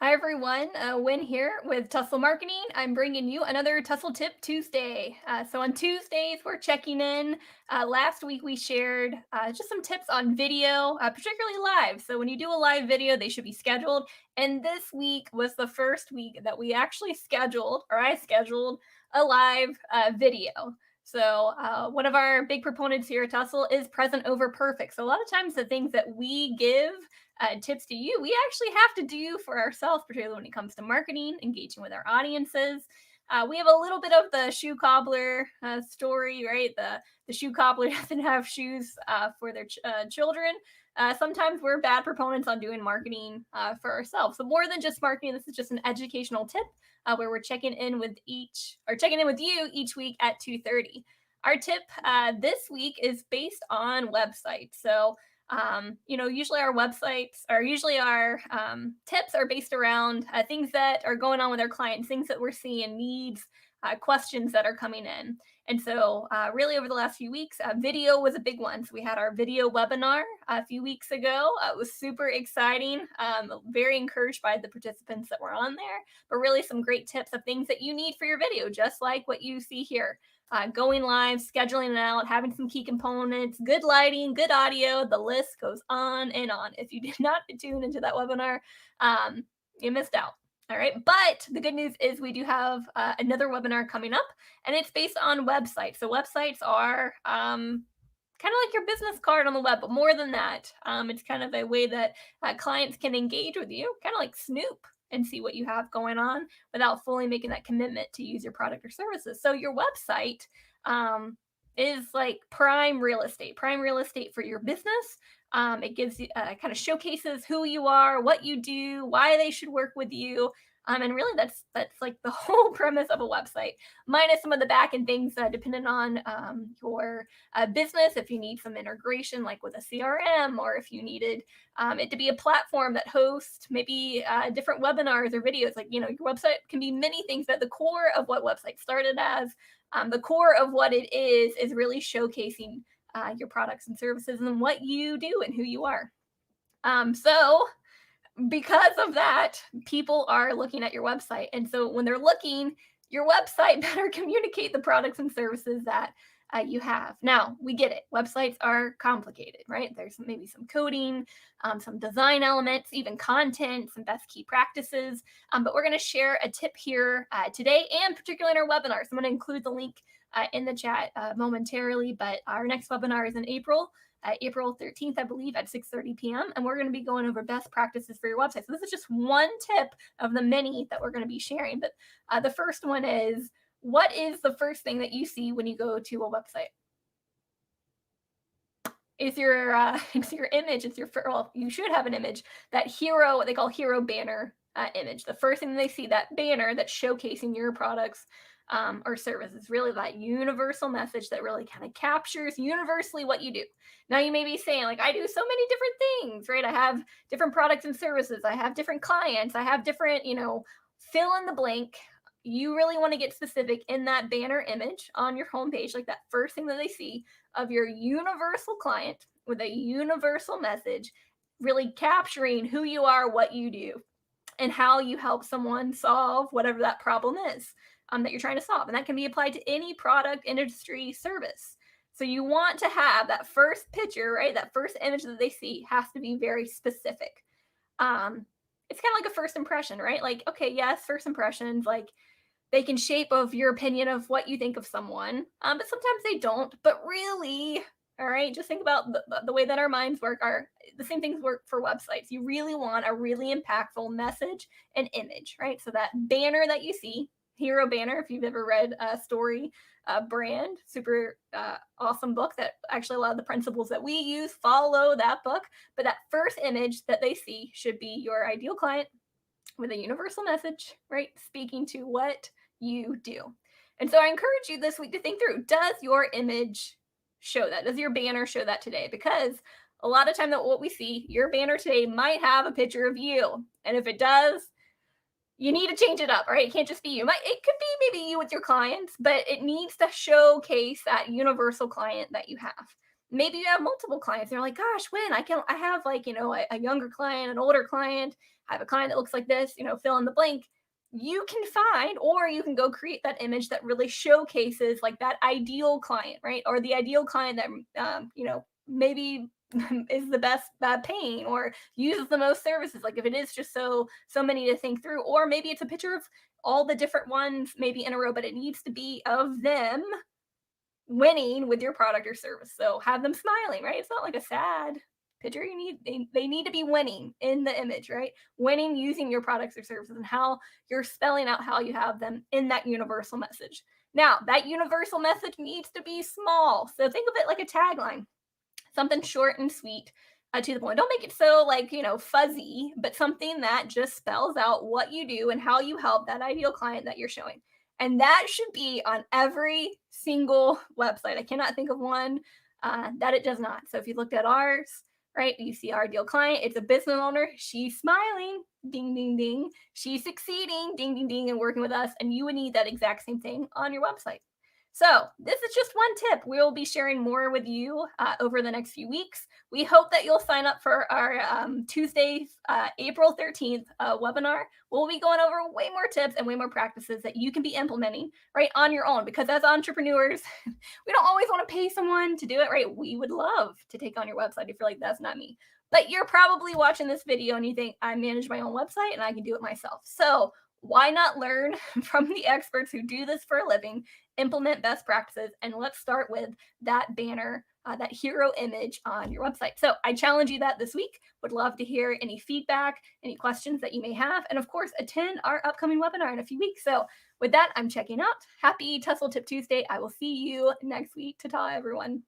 Hi everyone, Win here with Tustle Marketing. I'm bringing you another Tustle Tip Tuesday. So on Tuesdays, we're checking in. Last week we shared just some tips on video, particularly live. So when you do a live video, they should be scheduled. And this week was the first week that we actually scheduled, or I scheduled, a live video. So one of our big proponents here at Tussle is present over perfect. So a lot of times the things that we give tips to you, we actually have to do for ourselves, particularly when it comes to marketing, engaging with our audiences. We have a little bit of the shoe cobbler story, right? The shoe cobbler doesn't have shoes for their children. Sometimes we're bad proponents on doing marketing for ourselves. So more than just marketing, this is just an educational tip where we're checking in with you each week at 2:30. Our tip this week is based on websites. So usually our websites or usually our tips are based around things that are going on with our clients, things that we're seeing, needs, questions that are coming in. And so, really, over the last few weeks, video was a big one. So, we had our video webinar a few weeks ago. It was super exciting, very encouraged by the participants that were on there, but really some great tips of things that you need for your video, just like what you see here. Going live, scheduling it out, having some key components, good lighting, good audio. The list goes on and on. If you did not tune into that webinar, you missed out. All right. But the good news is we do have another webinar coming up, and it's based on websites. So websites are kind of like your business card on the web, but more than that, it's kind of a way that clients can engage with you, kind of like Snoop, and see what you have going on without fully making that commitment to use your product or services. So your website is like prime real estate for your business. It gives you kind of showcases who you are, what you do, why they should work with you. And really, that's like the whole premise of a website, minus some of the back end things depending on your business. If you need some integration, like with a CRM, or if you needed it to be a platform that hosts maybe different webinars or videos, like your website can be many things. But the core of what website started as, the core of what it is really showcasing your products and services and what you do and who you are. So because of that, people are looking at your website. And so when they're looking, your website better communicate the products and services that you have. Now, we get it. Websites are complicated, right? There's maybe some coding, some design elements, even content, some best key practices. But we're going to share a tip here today and particularly in our webinar. So I'm going to include the link in the chat momentarily, but our next webinar is in April. April 13th, I believe, at 6:30 p.m. And we're going to be going over best practices for your website. So this is just one tip of the many that we're going to be sharing. But the first one is, what is the first thing that you see when you go to a website? Is your it's your image? It's your well, you should have an image, that hero, what they call hero banner image. The first thing they see, that banner that's showcasing your products or services, really that universal message that really kind of captures universally what you do. Now you may be saying, like, I do so many different things, right? I have different products and services. I have different clients. I have different, fill in the blank. You really want to get specific in that banner image on your homepage, like that first thing that they see of your universal client with a universal message, really capturing who you are, what you do, and how you help someone solve whatever that problem is that you're trying to solve. And that can be applied to any product, industry, service. So you want to have that first picture, right? That first image that they see has to be very specific. It's kind of like a first impression, right? Like, okay, yes, first impressions, like they can shape of your opinion of what you think of someone, but sometimes they don't. But really, all right, just think about the way that our minds work. Are the same things work for websites. You really want a really impactful message and image, right? So that banner that you see, hero banner, if you've ever read a story brand, super awesome book that actually a lot of the principles that we use follow that book. But that first image that they see should be your ideal client with a universal message, right? Speaking to what you do. And so I encourage you this week to think through, does your image show that? Does your banner show that today? Because a lot of time that what we see, your banner today might have a picture of you. And if it does, you need to change it up, right? It can't just be you. It could be maybe you with your clients, but it needs to showcase that universal client that you have. Maybe you have multiple clients and you're like, gosh, when I have like, a younger client, an older client. I have a client that looks like this, fill in the blank. You can find, or you can go create that image that really showcases like that ideal client, right? Or the ideal client that, maybe is the best paying or uses the most services. Like if it is just so many to think through, or maybe it's a picture of all the different ones maybe in a row, but it needs to be of them winning with your product or service. So have them smiling, right? It's not like a sad picture. They need to be winning in the image, right? Winning using your products or services and how you're spelling out how you have them in that universal message. Now, that universal message needs to be small. So think of it like a tagline, something short and sweet, to the point. Don't make it so like, fuzzy, but something that just spells out what you do and how you help that ideal client that you're showing. And that should be on every single website. I cannot think of one that it does not. So if you looked at ours, right, you see our ideal client, it's a business owner. She's smiling, ding, ding, ding. She's succeeding, ding, ding, ding, and working with us. And you would need that exact same thing on your website. So, this is just one tip. We will be sharing more with you over the next few weeks. We hope that you'll sign up for our Tuesday, April 13th webinar. We'll be going over way more tips and way more practices that you can be implementing right on your own. Because as entrepreneurs, we don't always want to pay someone to do it, right? We would love to take on your website if you're like, that's not me. But you're probably watching this video and you think, I manage my own website and I can do it myself. So, why not learn from the experts who do this for a living, implement best practices, and let's start with that banner, that hero image on your website. So I challenge you that this week. Would love to hear any feedback, any questions that you may have, and of course, attend our upcoming webinar in a few weeks. So with that, I'm checking out. Happy Tustle Tip Tuesday. I will see you next week. Ta-ta, everyone.